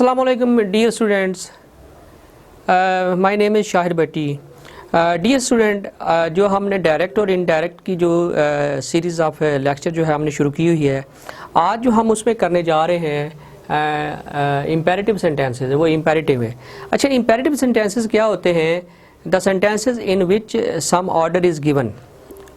Assalamualaikum dear students, my name is Shahir Bhatti. Dear student, जो हमने direct और इनडायरेक्ट की जो सीरीज़ ऑफ लेक्चर जो है हमने शुरू की हुई है, आज जो हम उसमें करने जा रहे हैं इम्पेरेटिव सेंटेंसेस, वो इम्पेरेटिव है। अच्छा, इम्पेरेटिव सेंटेंसेस क्या होते हैं? The sentences in which some order is given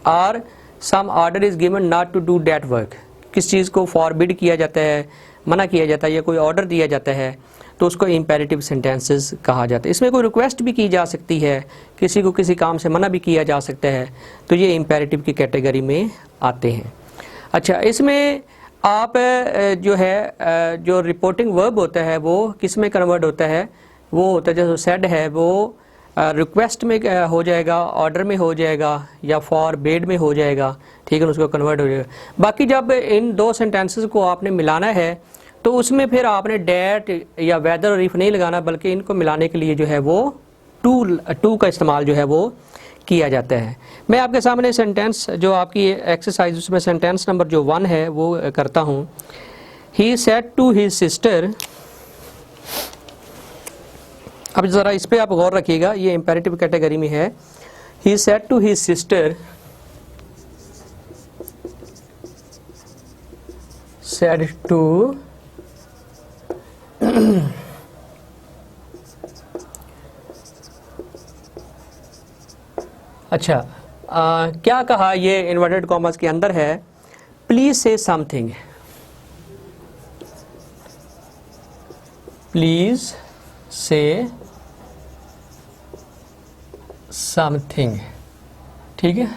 और some order is given not to do that work. किस चीज़ को फॉरबिड किया जाता है, मना किया जाता है, या कोई ऑर्डर दिया जाता है, तो उसको इम्पेरेटिव सेंटेंसेस कहा जाता है। इसमें कोई रिक्वेस्ट भी की जा सकती है, किसी को किसी काम से मना भी किया जा सकता है, तो ये इम्पेरेटिव की कैटेगरी में आते हैं। अच्छा, इसमें आप जो है जो रिपोर्टिंग वर्ब होता है वो किस में कन्वर्ट होता है? वो होता है जो सेड है वो रिक्वेस्ट में हो जाएगा, ऑर्डर में हो जाएगा, या फॉर बेड में हो जाएगा, ठीक है, उसको कन्वर्ट हो जाएगा। बाकी जब इन दो सेंटेंसेस को आपने मिलाना है तो उसमें फिर आपने डैट या वेदर और इफ नहीं लगाना, बल्कि इनको मिलाने के लिए जो है वो टू का इस्तेमाल जो है वो किया जाता है। मैं आपके सामने सेंटेंस जो आपकी एक्सरसाइज उसमें सेंटेंस नंबर जो 1 है वो करता हूँ। He said to his sister. अब ज़रा इस पे आप गौर रखिएगा, ये इम्पेरेटिव कैटेगरी में है। He said to his sister, said to अच्छा, क्या कहा? ये इन्वर्टेड कॉमर्स के अंदर है। प्लीज से समथिंग, प्लीज से समथिंग, ठीक है।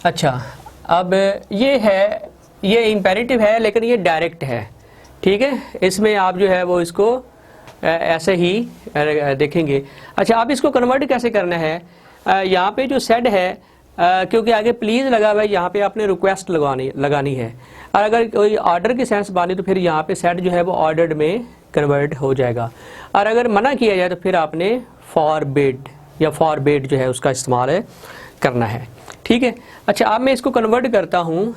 अच्छा, अब ये है, ये इम्पेरेटिव है लेकिन ये डायरेक्ट है, ठीक है। इसमें आप जो है वो इसको ऐसे ही देखेंगे। अच्छा, आप इसको कन्वर्ट कैसे करना है? यहाँ पे जो सेड है, क्योंकि आगे प्लीज लगा हुआ है, यहाँ पे आपने रिक्वेस्ट लगानी है। और अगर कोई ऑर्डर की सेंस बानी तो फिर यहाँ पे सेड जो है वो ऑर्डर्ड में कन्वर्ट हो जाएगा। और अगर मना किया जाए तो फिर आपने फॉरबिड या फॉरबिड जो है उसका इस्तेमाल करना है, ठीक है। अच्छा, अब मैं इसको कन्वर्ट करता हूँ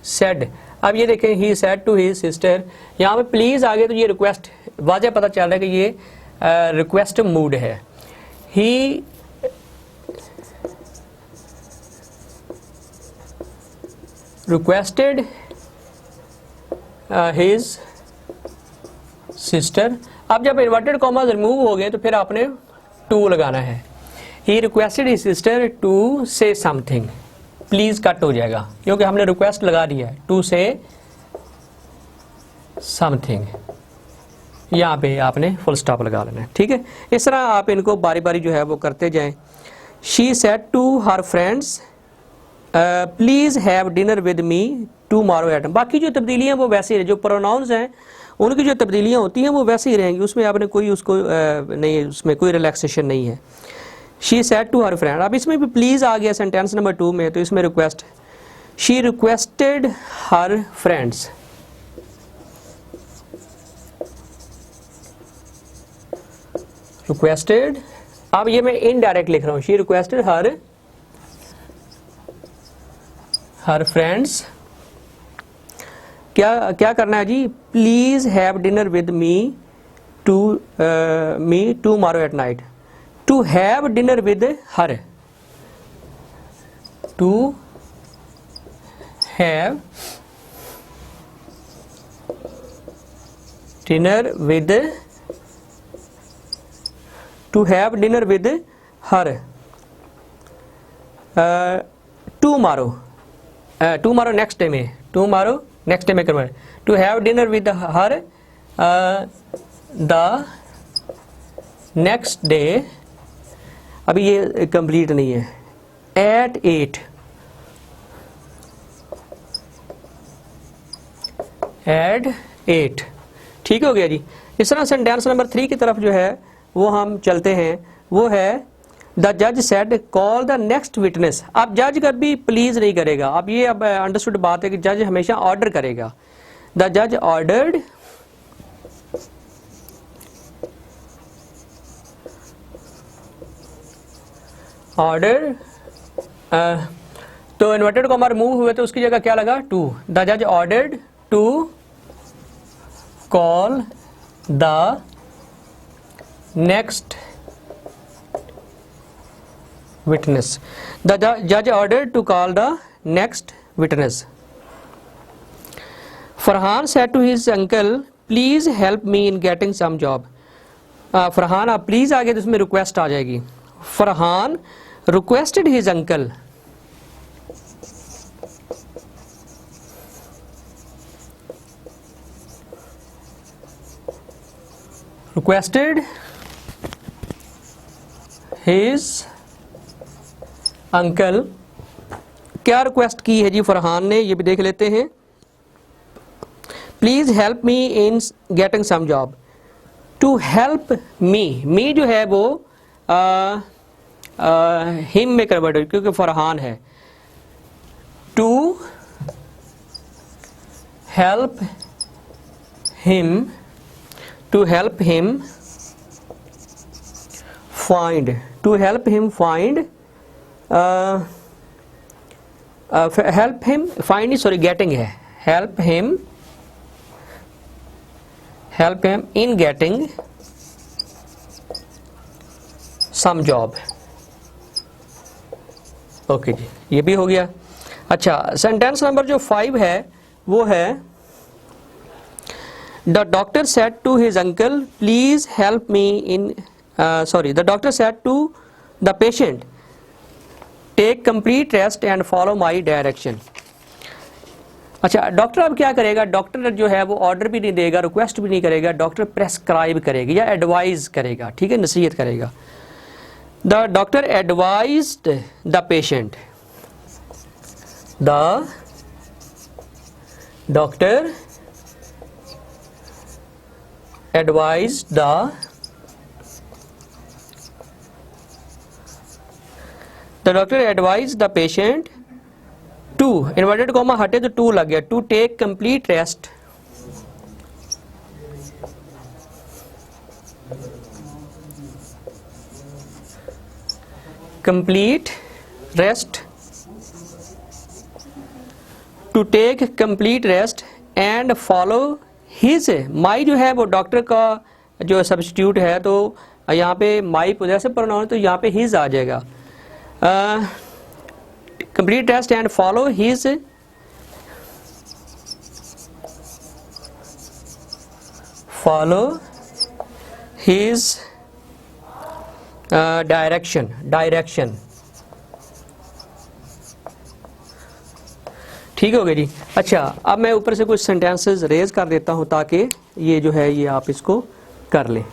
सेड। अब ये देखें, he said to his sister, यहाँ पे प्लीज आ गए तो ये रिक्वेस्ट, वाज़ह पता चल रहा है कि ये रिक्वेस्ट मूड है। He requested his sister. अब जब इन्वर्टेड कॉमास रिमूव हो गए तो फिर आपने टू लगाना है। He requested his sister to say something, please cut हो जाएगा क्योंकि हमने रिक्वेस्ट लगा दिया है, टू से समथिंग, यहाँ पे आपने फुल स्टॉप लगा लेना है, ठीक है। इस तरह आप इनको बारी बारी जो है वो करते जाएं। She said to her friends please have dinner with me tomorrow at. बाकी जो तब्दीलियाँ वो वैसे ही, जो प्रोनाउंस हैं उनकी जो तब्दीलियाँ होती हैं वो वैसे ही रहेंगी, उसमें आपने कोई उसको नहीं, उसमें कोई रिलैक्सेशन नहीं है। She said to her friend, अब इसमें भी प्लीज आ गया सेंटेंस नंबर 2 में, तो इसमें request, she requested her friends. Requested, अब ये मैं इनडायरेक्ट लिख रहा हूँ, शी रिक्वेस्टेड हर फ्रेंड्स। क्या क्या करना है जी? Please have dinner with me tomorrow at night. To have dinner with her, to have dinner with, to have dinner with her tomorrow, tomorrow next day में, tomorrow next day में करना है। To have dinner with her the next day, अभी ये complete नहीं है, eight 8, eight 8, ठीक हो गया जी। इस तरह सेंटेंस नंबर 3 की तरफ जो है वो हम चलते हैं। वो है द जज said call the next witness. अब जज कभी प्लीज नहीं करेगा, अब ये अब अंडरस्टूड बात है कि जज हमेशा ऑर्डर करेगा। द जज ऑर्डर्ड ऑर्डर, तो इन्वर्टेड कॉमा रिमूव हुए तो उसकी जगह क्या लगा? टू। द जज ordered to call the next witness. The judge ordered to call the next witness. Farhan said to his uncle, please help me in getting some job. Farhan आप please आगे तो इसमें रिक्वेस्ट आ जाएगी. फरहान requested his uncle क्या request की है जी फरहान ने, ये भी देख लेते हैं. Please help me in getting some job. To help me जो है वो हिम में कन्वर्ट हो क्योंकि फरहान है. To help him find getting है. Help him in getting some job. Okay जी, ये भी हो गया. अच्छा, सेंटेंस नंबर जो 5 है वो है the doctor said to his uncle please help me in the doctor said to the patient take complete rest and follow my direction. अच्छा, डॉक्टर अब क्या करेगा? डॉक्टर जो है वो ऑर्डर भी नहीं देगा, रिक्वेस्ट भी नहीं करेगा, डॉक्टर प्रेस्क्राइब करेगा या एडवाइज करेगा. ठीक है, नसीहत करेगा. The doctor advised the patient. The doctor advised the patient to inverted comma हटे तो टू लग गया. To take complete rest and follow his. My जो है वो डॉक्टर का जो सब्स्टिट्यूट है, तो यहाँ पे माई पोजेसिव प्रोनाउन, तो यहाँ पे हिज आ जाएगा. Complete rest and follow his direction. ठीक हो गया जी. अच्छा, अब मैं ऊपर से कुछ सेंटेंसेस रेज कर देता हूं ताकि ये जो है ये आप इसको कर लें.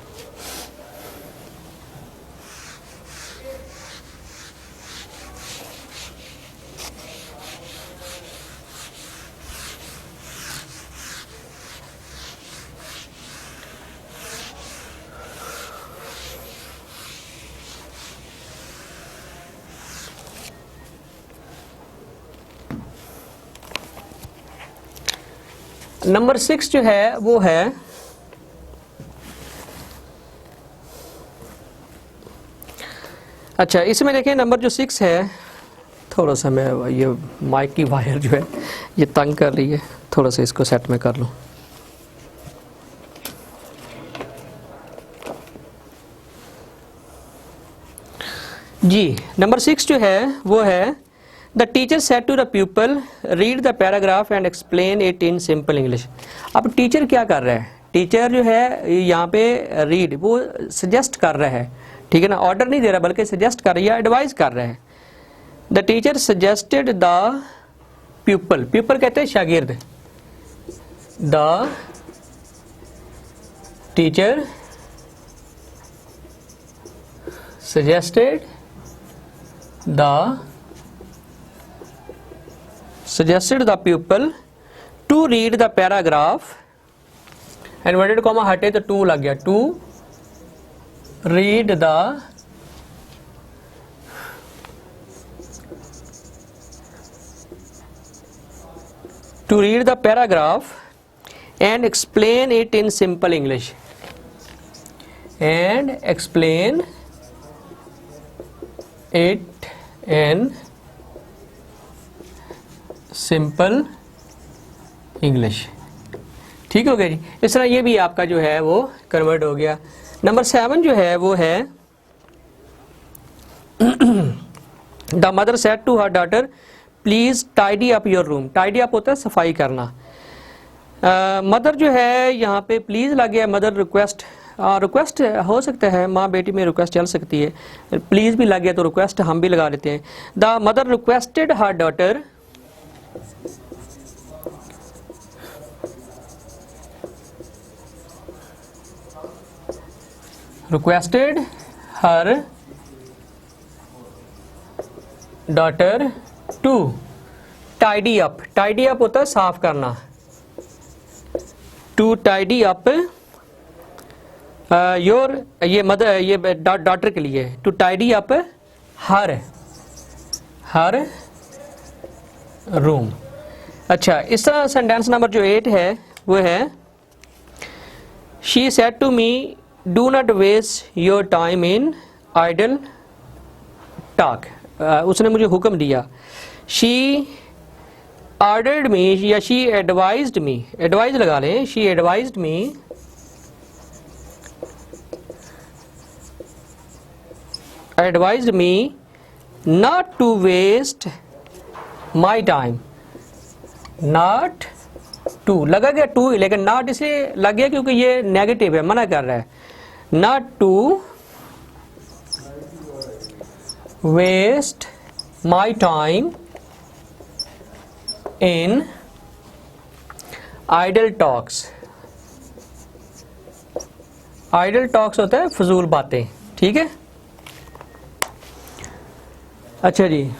नंबर 6 जो है वो है अच्छा, इसमें देखें नंबर जो 6 है, थोड़ा सा मैं ये माइक की वायर जो है ये तंग कर रही है, थोड़ा सा इसको सेट में कर लूं. जी, नंबर 6 जो है वो है the teacher said to the people read the paragraph and explain it in simple English. अब टीचर क्या कर रहा है? टीचर जो है यहाँ पे रीड वो सजेस्ट कर रहा है. ठीक है ना, ऑर्डर नहीं दे रहा बल्कि सजेस्ट कर रहा है या एडवाइज कर रहा है. The teacher suggested the people कहते हैं शागिर्द. The teacher suggested the pupil to read the paragraph and inverted comma हटे तो to लग गया. to read the paragraph and explain it in simple English. And explain it in simple English. ठीक हो गया जी। इस तरह ये भी आपका जो है वो कन्वर्ट हो गया। नंबर 7 जो है वो है the mother said to her daughter please tidy up your room. Tidy up होता है सफाई करना। मदर जो है यहाँ पे प्लीज लग गया, मदर रिक्वेस्ट, रिक्वेस्ट हो सकता है, माँ बेटी में रिक्वेस्ट चल सकती है, प्लीज भी लग गया तो रिक्वेस्ट हम भी लगा लेते हैं। The mother requested her daughter requested her daughter to tidy up। tidy up होता है साफ करना। to tidy up योर, ये मदर, ये डॉटर के लिए, to tidy up her room. अच्छा, इस तरह सेंटेंस नंबर जो 8 है वो है she said to me do not waste your time in idle talk. उसने मुझे हुक्म दिया। शी ऑर्डर्ड मी या शी एडवाइज्ड मी, एडवाइज लगा लें, she advised me not to waste my time. Not to लगा गया टू, लेकिन नॉट इसलिए लग गया क्योंकि ये नेगेटिव है, मना कर रहा है। Not to waste my time in idle talks. Idle talks होता है फजूल बातें, ठीक है। अच्छा जी,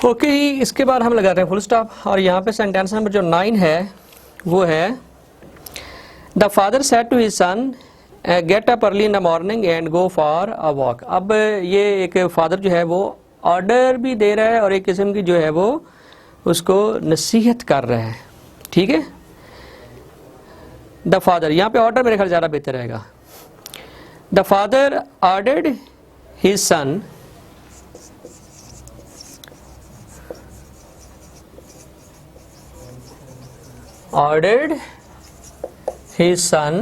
ओके जी, इसके बाद हम लगाते हैं फुल स्टॉप। और यहाँ पे सेंटेंस नंबर जो 9 है वो है the father said to his son get up early in the morning and go for a walk. अब ये एक फादर जो है वो ऑर्डर भी दे रहा है और एक किस्म की जो है वो उसको नसीहत कर रहा है, ठीक है। द फादर, यहाँ पे ऑर्डर मेरे ख्याल ज़्यादा बेहतर रहेगा। The father ordered his sun ordered his son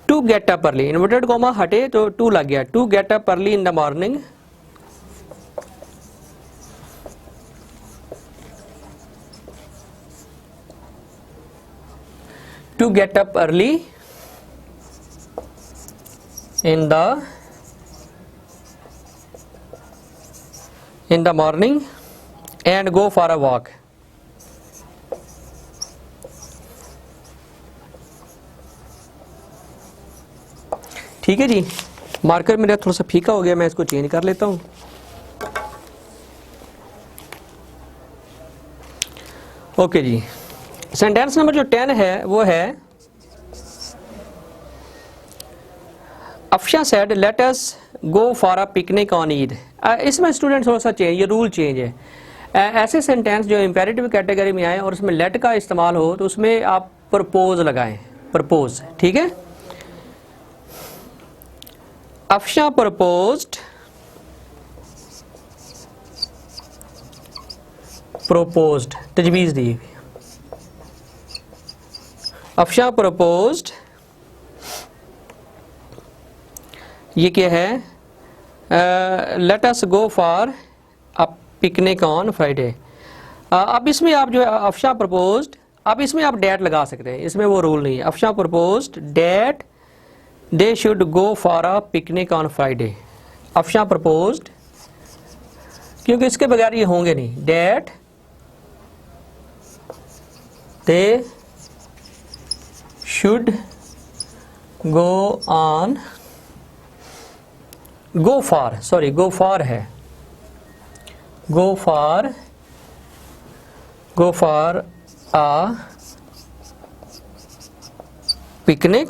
to get up early। Inverted comma हटे तो टू लग गया। to get up early in the morning to get up early in the morning and go for a walk। ठीक है जी, marker मेरा थोड़ा सा फीका हो गया, मैं इसको चेंज कर लेता हूं। ओके जी, सेंटेंस नंबर जो 10 है वो है Afsha said let us go for a picnic on Eid. इसमें स्टूडेंट थोड़ा सा चेंज, ये रूल चेंज है। ऐसे सेंटेंस जो इम्पेरेटिव कैटेगरी में आए और उसमें लेट का इस्तेमाल हो तो उसमें आप प्रपोज लगाएं, प्रपोज, ठीक है। अफशा प्रपोज्ड, प्रोपोज्ड, तजवीज़ दी। अफशा प्रपोज्ड, ये क्या है, let us go for a picnic on Friday. अब इसमें आप जो है अफशा प्रपोज्ड, अब इसमें आप डेट लगा सकते हैं, इसमें वो रूल नहीं है। Afsha proposed that they should go for a picnic on Friday. Afsha proposed, क्योंकि इसके बगैर ये होंगे नहीं। That they should go on, go for, sorry go for है, go for a picnic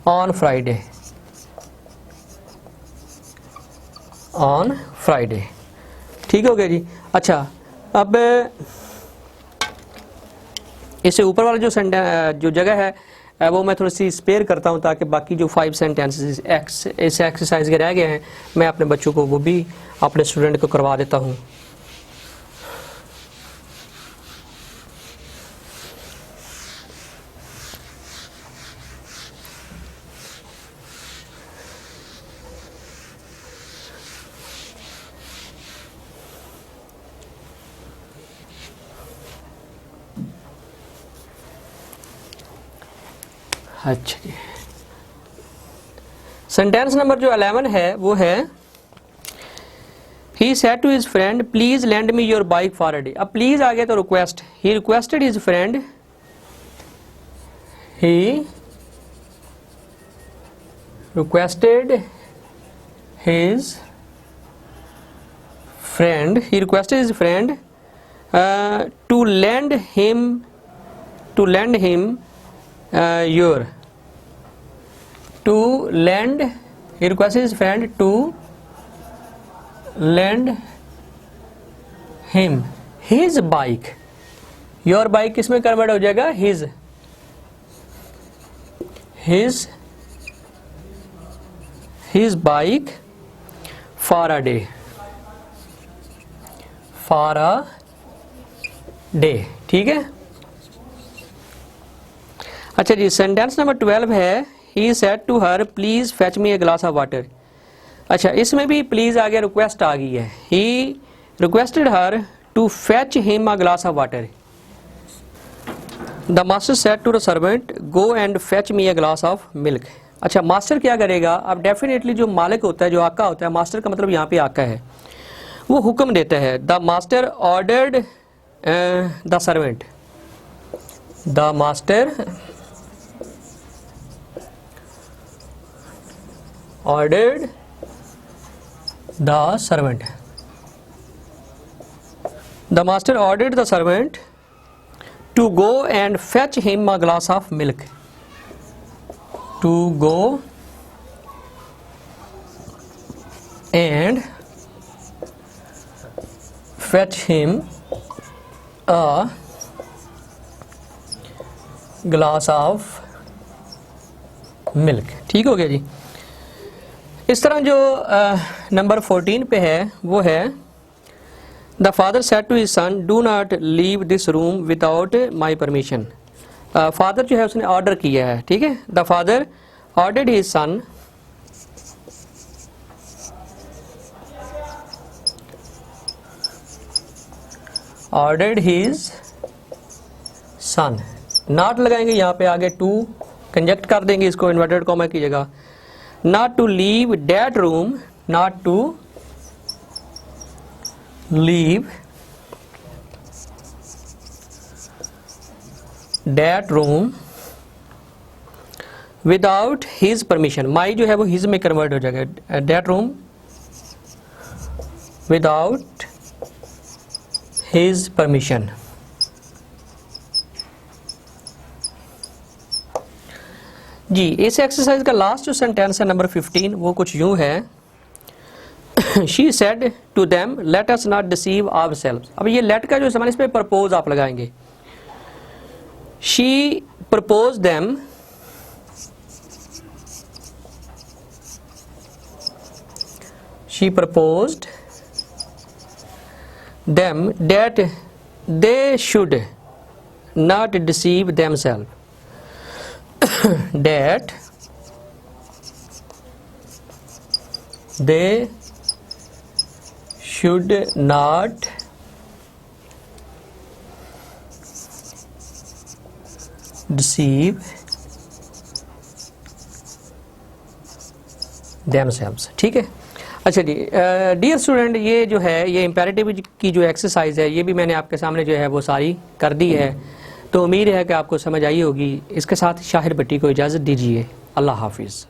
on Friday, on Friday, ठीक हो गया जी। अच्छा, अब इससे ऊपर वाला जो जगह है वो मैं थोड़ी सी स्पेयर करता हूँ ताकि बाकी जो 5 सेंटेंसेस इस एक्सरसाइज के रह गए हैं मैं अपने बच्चों को वो भी अपने स्टूडेंट को करवा देता हूँ। अच्छा जी, सेंटेंस नंबर जो 11 है वो है he said to his friend please lend me your bike for a day. अब प्लीज आ गया तो request, he requested his friend, he requested his friend to lend him he requested his friend to lend him his bike। your bike किसमें convert हो जाएगा, his bike for a day, ठीक है। अच्छा जी, सेंटेंस नंबर 12 है he said to her please fetch me a glass of water। अच्छा, इसमें भी प्लीज आ गया, रिक्वेस्ट आ गई है। he requested her to fetch him a glass of water। the master said to the servant go and fetch me a glass of milk। अच्छा, master क्या करेगा, अब डेफिनेटली जो मालिक होता है, जो आका होता है, मास्टर का मतलब यहाँ पे आका है, वो हुक्म देता है। The master ordered the servant, the master ordered the servant, the master ordered the servant to go and fetch him a glass of milk, to go and fetch him a glass of milk। ठीक हो गया जी। इस तरह जो number 14 पे है वो है the father said to his son do not leave this room without my permission. Father जो है उसने ऑर्डर किया है, ठीक है। The father ordered his son not लगाएंगे यहाँ पे, आगे टू कंजक्ट कर देंगे, इसको इन्वर्टेड कॉमा की जगह। not to leave that room, not to leave that room without his permission। my जो है वो his में कन्वर्ट हो जाएगा, that room without his permission। जी, इस एक्सरसाइज का लास्ट जो सेंटेंस है नंबर 15 वो कुछ यूं है She said to them let us not deceive ourselves। अब ये let का जो समान, इस पे प्रपोज आप लगाएंगे। She proposed them that they should not deceive themselves, that they should not deceive themselves। ठीक है। अच्छा जी, डियर स्टूडेंट, ये जो है ये इम्पेरेटिव की जो एक्सरसाइज है ये भी मैंने आपके सामने जो है वो सारी कर दी है, तो उम्मीद है कि आपको समझ आई होगी। इसके साथ शाहिर भट्टी को इजाज़त दीजिए। अल्लाह हाफिज़।